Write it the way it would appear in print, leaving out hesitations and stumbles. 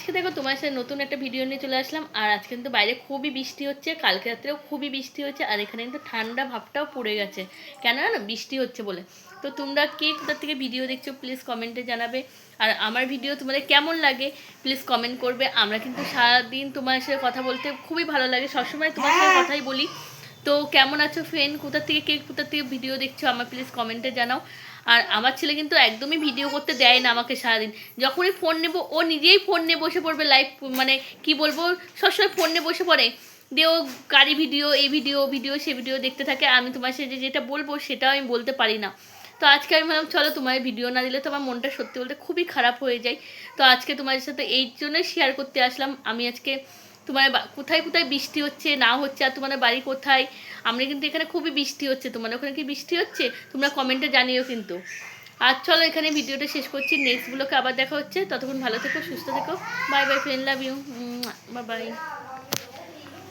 আজকে দেখো তোমার সাথে নতুন একটা ভিডিও নিয়ে চলে আসলাম। আর আজকে কিন্তু বাইরে খুবই বৃষ্টি হচ্ছে, কালকে রাত্রেও খুবই বৃষ্টি হচ্ছে, আর এখানে কিন্তু ঠান্ডা ভাবটাও পড়ে গেছে। কেন না বৃষ্টি হচ্ছে বলে। তো তোমরা কে কোথা থেকে ভিডিও দেখছো প্লিজ কমেন্টে জানাবে। আর আমার ভিডিও তোমাদের কেমন লাগে প্লিজ কমেন্ট করবে। আমরা কিন্তু সারাদিন তোমার সাথে কথা বলতে খুবই ভালো লাগে, সবসময় তোমার সাথে কথাই বলি। তো কেমন আছো ফ্রেন্ড, কে কোথা থেকে ভিডিও দেখছো আমার প্লিজ কমেন্টে জানাও। আর আমার ছেলে কিন্তু একদমই ভিডিও করতে দেয় না আমাকে সারাদিন। যখনই ফোন নেব ও নিজেই ফোন নিয়ে বসে পড়বে, লাইভ মানে কি বলবো, সবসময় ফোন নিয়ে বসে পড়ে। দিয়ে ও গাড়ি ভিডিও, এই ভিডিও ভিডিও সে ভিডিও দেখতে থাকে। আমি তোমার সাথে যেটা বলবো সেটাও আমি বলতে পারি না। তো আজকে আমি ভাবলাম চলো তোমার ভিডিও না দিলে তো আমার মনটা সত্যি বলতে খুবই খারাপ হয়ে যায়। তো আজকে তোমাদের সাথে এই জন্যই শেয়ার করতে আসলাম। আমি আজকে তোমার কোথায় কোথায় বৃষ্টি হচ্ছে না হচ্ছে, আর তোমাদের বাড়ি কোথায়। আমরা কিন্তু এখানে খুবই বৃষ্টি হচ্ছে, তোমাদের ওখানে কি বৃষ্টি হচ্ছে তোমরা কমেন্টে জানিও কিন্তু। আর চলো এখানে ভিডিওটা শেষ করছি, নেক্সট ব্লগে আবার দেখা হচ্ছে। ততক্ষণ ভালো থেকো, সুস্থ থেকো। Bye bye friend, love you, bye by.